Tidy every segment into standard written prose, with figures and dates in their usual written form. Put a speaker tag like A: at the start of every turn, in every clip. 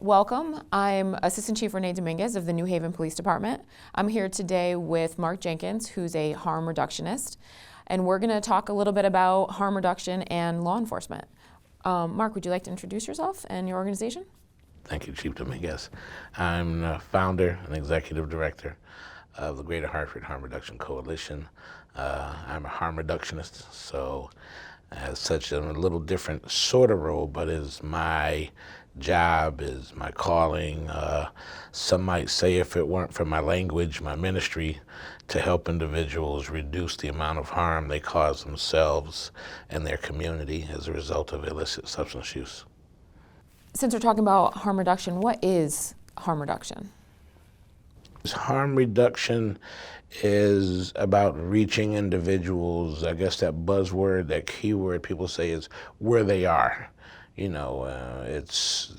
A: Welcome. I'm Assistant Chief Renee Dominquez of the New Haven Police Department. I'm here today with Mark Jenkins, who's a harm reductionist, and we're going to talk a little bit about harm reduction and law enforcement. Mark, would you like to introduce yourself and your organization?
B: Thank you, Chief Dominquez. I'm the founder and executive director of the Greater Hartford Harm Reduction Coalition. I'm a harm reductionist, so as such, I'm a little different sort of role, but is my job, is my calling. Some might say, if it weren't for my language, my ministry, to help individuals reduce the amount of harm they cause themselves and their community as a result of illicit substance use.
A: Since we're talking about harm reduction, what is harm reduction?
B: Harm reduction is about reaching individuals. I guess that buzzword, that keyword people say is where they are. It's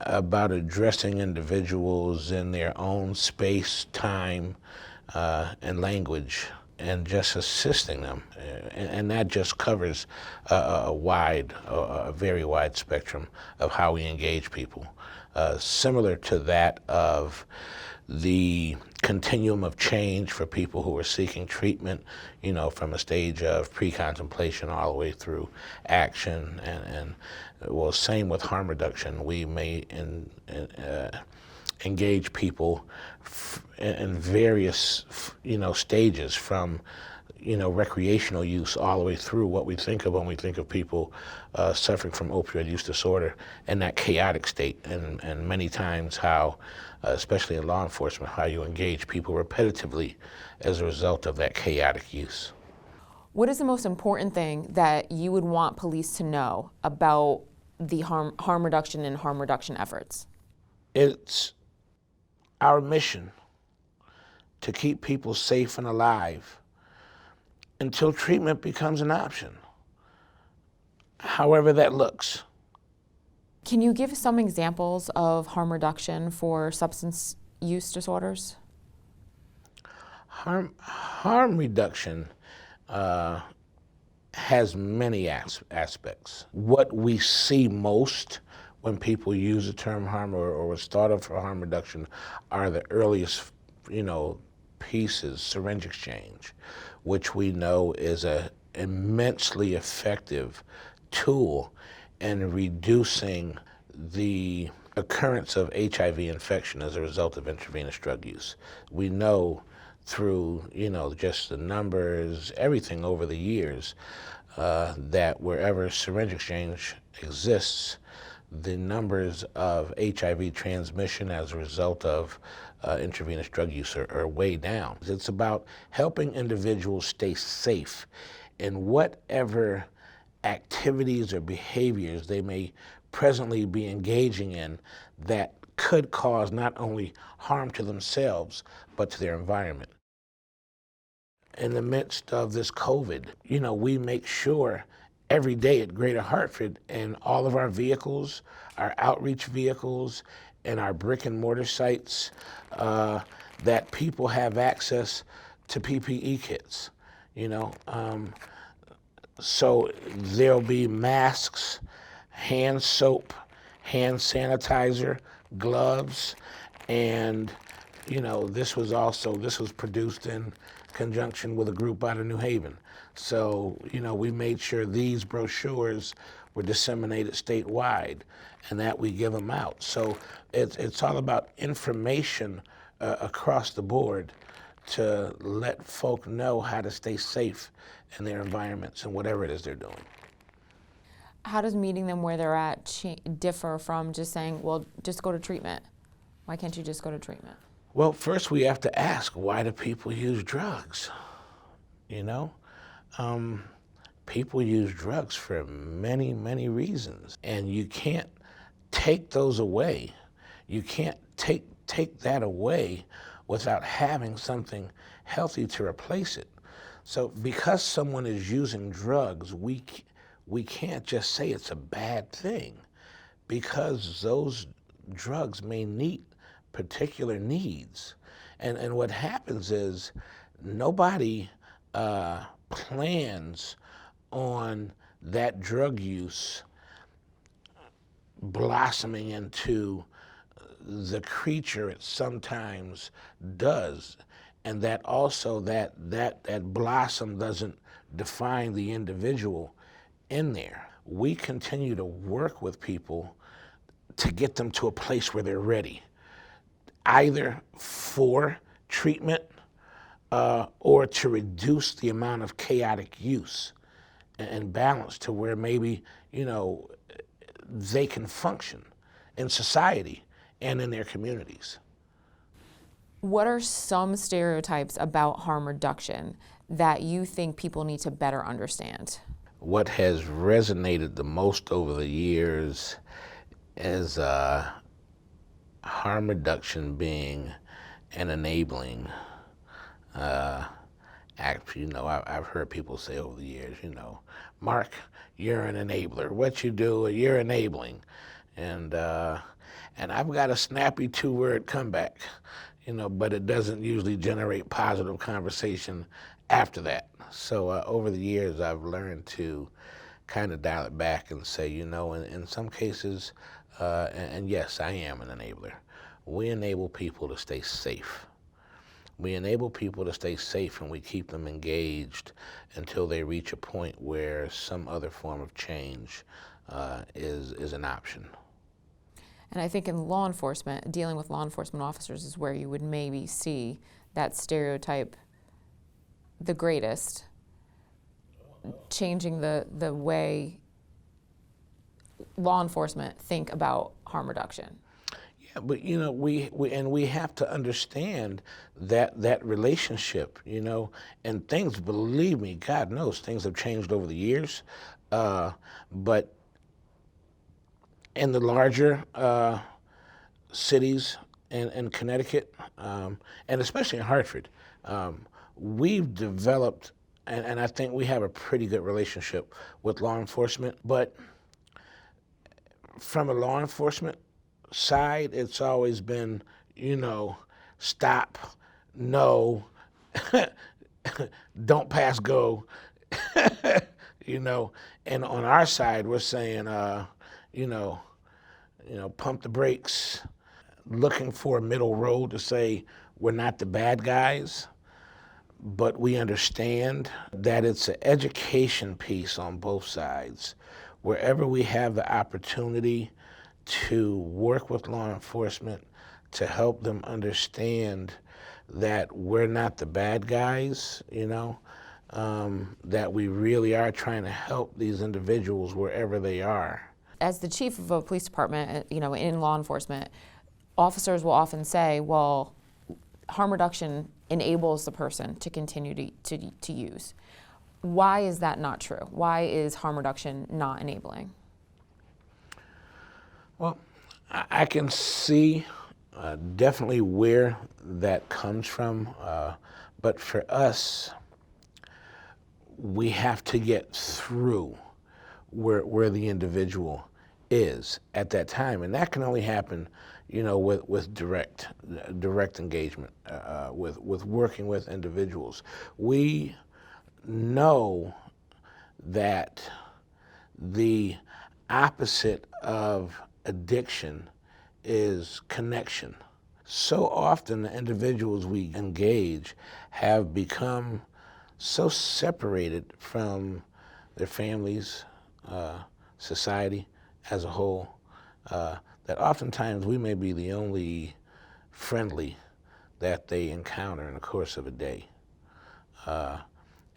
B: about addressing individuals in their own space, time, and language, and just assisting them. And that just covers a very wide spectrum of how we engage people. Similar to that of the continuum of change for people who are seeking treatment, from a stage of pre-contemplation all the way through action. And well, same with harm reduction. We may engage people in various, stages from, recreational use all the way through what we think of when we think of people suffering from opioid use disorder and that chaotic state. And many times how, especially in law enforcement, how you engage people repetitively as a result of that chaotic use.
A: What is the most important thing that you would want police to know about the harm reduction and harm reduction efforts?
B: It's our mission to keep people safe and alive until treatment becomes an option, however that looks.
A: Can you give some examples of harm reduction for substance use disorders?
B: Harm reduction has many aspects. What we see most when people use the term harm or was thought of for harm reduction are the earliest, pieces, syringe exchange, which we know is an immensely effective tool in reducing the occurrence of HIV infection as a result of intravenous drug use. We know through, just the numbers, everything over the years, that wherever syringe exchange exists, the numbers of HIV transmission as a result of intravenous drug use are way down. It's about helping individuals stay safe in whatever activities or behaviors they may presently be engaging in that could cause not only harm to themselves, but to their environment. In the midst of this COVID, we make sure every day at Greater Hartford in all of our vehicles, our outreach vehicles, and our brick and mortar sites, that people have access to Ppe Kits, So there'll be masks, hand soap, hand sanitizer, gloves, and this was produced in conjunction with a group out of New Haven. So, we made sure these brochures were disseminated statewide and that we give them out. So it's all about information across the board to let folk know how to stay safe in their environments and whatever it is they're doing.
A: How does meeting them where they're at differ from just saying, well, just go to treatment? Why can't you just go to treatment?
B: Well, first we have to ask, why do people use drugs? People use drugs for many, many reasons, and you can't take those away. You can't take that away without having something healthy to replace it. So because someone is using drugs, we can't just say it's a bad thing, because those drugs may meet particular needs. And what happens is nobody plans on that drug use blossoming into the creature it sometimes does, and that also that blossom doesn't define the individual in there. We continue to work with people to get them to a place where they're ready, either for treatment or to reduce the amount of chaotic use and balance to where maybe, they can function in society and in their communities.
A: What are some stereotypes about harm reduction that you think people need to better understand?
B: What has resonated the most over the years is harm reduction being an enabling act. I've heard people say over the years, Mark, you're an enabler. What you do, you're enabling. And I've got a snappy 2-word comeback, but it doesn't usually generate positive conversation after that. So over the years, I've learned to kind of dial it back and say, in some cases, and yes, I am an enabler. We enable people to stay safe. We enable people to stay safe, and we keep them engaged until they reach a point where some other form of change is an option.
A: And I think in law enforcement, dealing with law enforcement officers is where you would maybe see that stereotype the greatest, changing the way law enforcement think about harm reduction.
B: Yeah, but we have to understand that relationship, and things, believe me, God knows things have changed over the years, but in the larger cities in Connecticut, and especially in Hartford, we've developed, and I think we have a pretty good relationship with law enforcement, but from a law enforcement side, it's always been, stop, no, don't pass go, and on our side, we're saying, pump the brakes, looking for a middle road to say we're not the bad guys, but we understand that it's an education piece on both sides. Wherever we have the opportunity to work with law enforcement to help them understand that we're not the bad guys, that we really are trying to help these individuals wherever they are.
A: As the chief of a police department, in law enforcement, officers will often say, well, harm reduction enables the person to continue to use. Why is that not true? Why is harm reduction not enabling?
B: Well, I can see definitely where that comes from, but for us, we have to get through where the individual is at that time, and that can only happen, with direct engagement, with working with individuals. We know that the opposite of addiction is connection. So often the individuals we engage have become so separated from their families, society as a whole, that oftentimes we may be the only friendly that they encounter in the course of a day.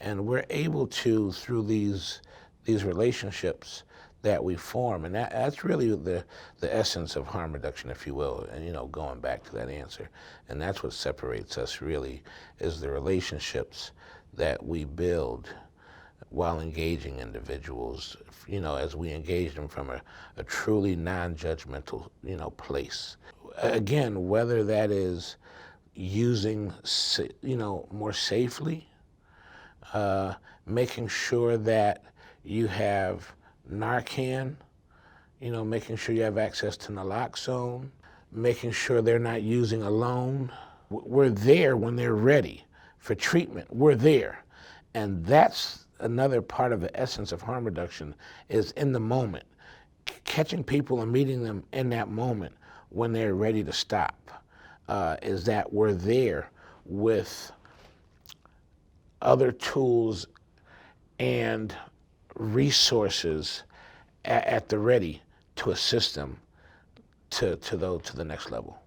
B: And we're able to, through these relationships that we form, and that's really the essence of harm reduction, if you will, and going back to that answer. And that's what separates us really, is the relationships that we build while engaging individuals, as we engage them from a truly non-judgmental, place. Again, whether that is using, more safely, making sure that you have Narcan, making sure you have access to naloxone, making sure they're not using alone. We're there when they're ready for treatment. We're there. And that's another part of the essence of harm reduction, is in the moment. catching people and meeting them in that moment when they're ready to stop, is that we're there with other tools and resources at the ready to assist them to the next level.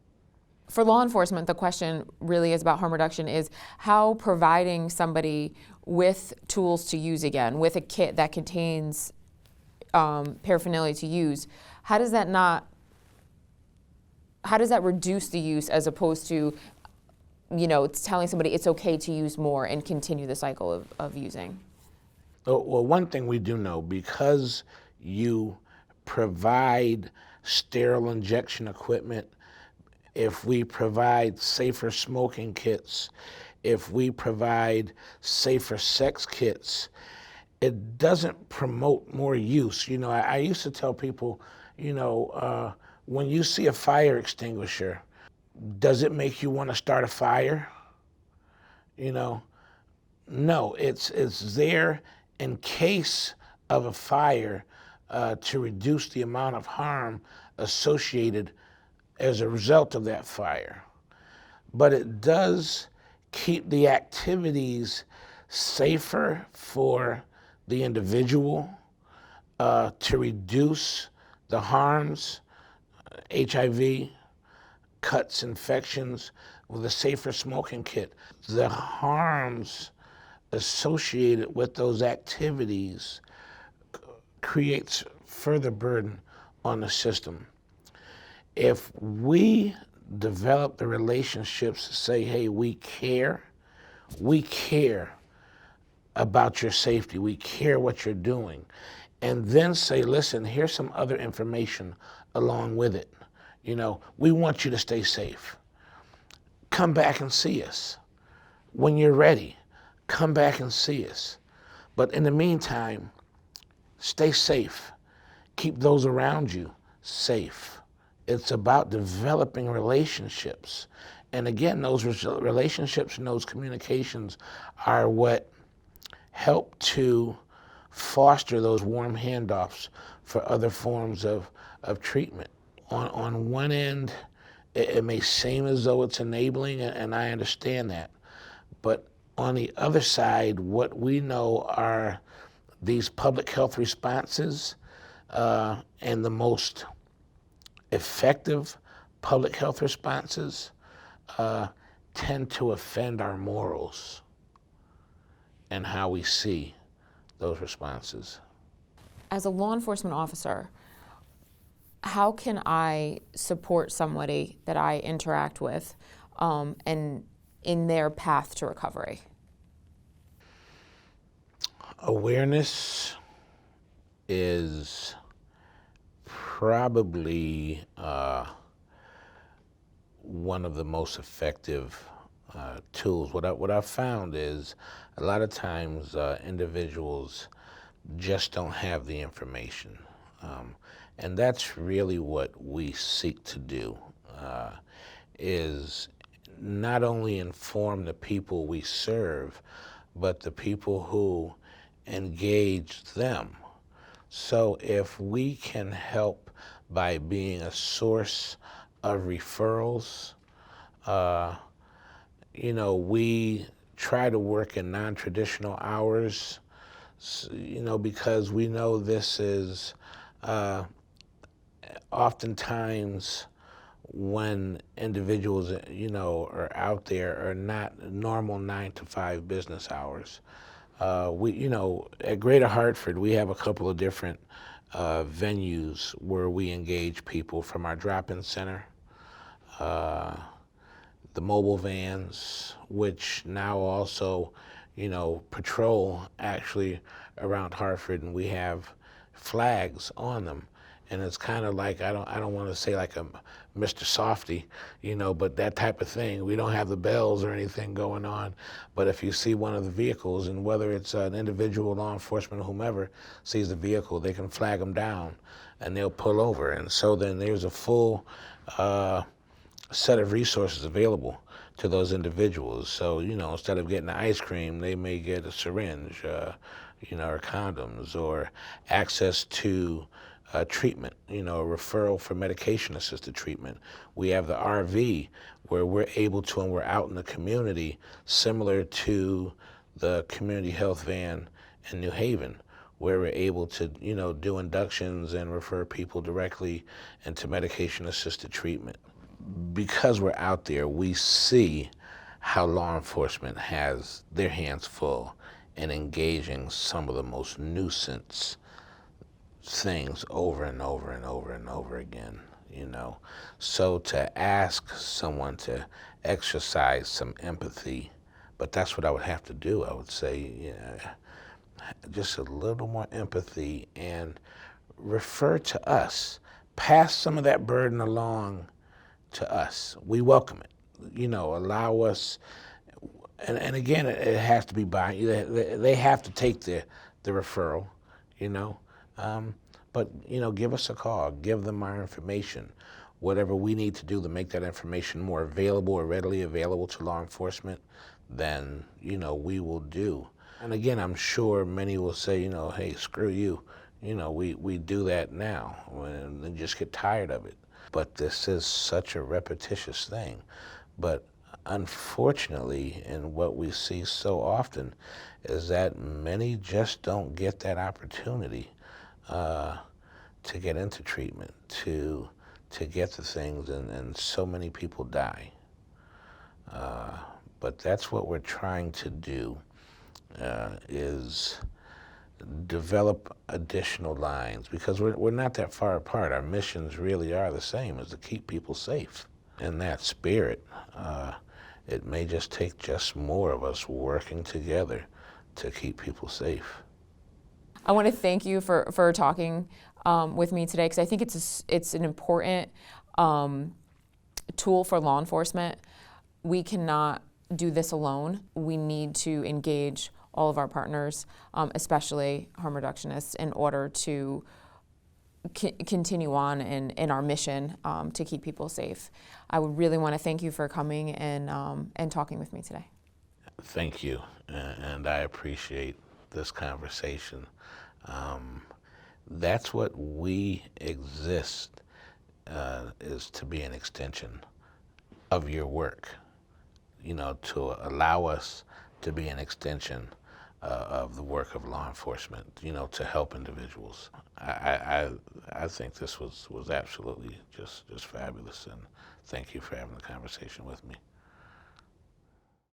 A: For law enforcement, the question really is about harm reduction is how providing somebody with tools to use again, with a kit that contains paraphernalia to use, how does that reduce the use as opposed to, it's telling somebody it's okay to use more and continue the cycle of using?
B: Well, one thing we do know, because you provide sterile injection equipment, if we provide safer smoking kits, if we provide safer sex kits, it doesn't promote more use. I used to tell people, when you see a fire extinguisher, does it make you want to start a fire? No, it's there in case of a fire to reduce the amount of harm associated as a result of that fire. But it does keep the activities safer for the individual, to reduce the harms, HIV, cuts, infections, with a safer smoking kit. The harms associated with those activities creates further burden on the system. If we develop the relationships to say, hey, we care about your safety, we care what you're doing, and then say, listen, here's some other information along with it. We want you to stay safe. Come back and see us. When you're ready, come back and see us. But in the meantime, stay safe. Keep those around you safe. It's about developing relationships. And again, those relationships and those communications are what help to foster those warm handoffs for other forms of treatment. On one end, it may seem as though it's enabling, and I understand that. But on the other side, what we know are these public health responses, and the most effective public health responses tend to offend our morals and how we see those responses.
A: As a law enforcement officer, how can I support somebody that I interact with and in their path to recovery?
B: Awareness is probably one of the most effective tools. What I've found is a lot of times individuals just don't have the information. And that's really what we seek to do, is not only inform the people we serve, but the people who engage them. So if we can help by being a source of referrals, we try to work in non-traditional hours, because we know this is oftentimes when individuals, are out there are not normal 9-to-5 business hours. At Greater Hartford, we have a couple of different venues where we engage people, from our drop-in center, the mobile vans, which now also, patrol actually around Hartford, and we have flags on them. And it's kind of like, I don't want to say like a Mr. Softy, but that type of thing. We don't have the bells or anything going on, but if you see one of the vehicles, and whether it's an individual, law enforcement, or whomever sees the vehicle, they can flag them down and they'll pull over. And so then there's a full set of resources available to those individuals. So, instead of getting the ice cream, they may get a syringe, or condoms, or access to treatment, a referral for medication-assisted treatment. We have the RV where we're able to, and we're out in the community, similar to the community health van in New Haven, where we're able to, do inductions and refer people directly into medication-assisted treatment. Because we're out there, we see how law enforcement has their hands full in engaging some of the most nuisance things over and over and over and over again, So to ask someone to exercise some empathy, but that's what I would have to do. I would say, just a little more empathy and refer to us. Pass some of that burden along to us. We welcome it. Allow us, and again, it has to be by, they have to take the referral, but, give us a call, give them our information. Whatever we need to do to make that information more available or readily available to law enforcement, then, we will do. And again, I'm sure many will say, hey, screw you. We do that now and then just get tired of it. But this is such a repetitious thing. But unfortunately, and what we see so often is that many just don't get that opportunity to get into treatment, to get the things, and so many people die. But that's what we're trying to do, is develop additional lines, because we're not that far apart. Our missions really are the same, as to keep people safe. In that spirit, it may just take just more of us working together to keep people safe.
A: I want to thank you for talking with me today, because I think it's an important tool for law enforcement. We cannot do this alone. We need to engage all of our partners, especially harm reductionists, in order to continue on in our mission to keep people safe. I would really want to thank you for coming and talking with me today.
B: Thank you, and I appreciate this conversation. That's what we exist, is to be an extension of your work, to allow us to be an extension of the work of law enforcement, to help individuals. I think this was absolutely just fabulous, and thank you for having the conversation with me.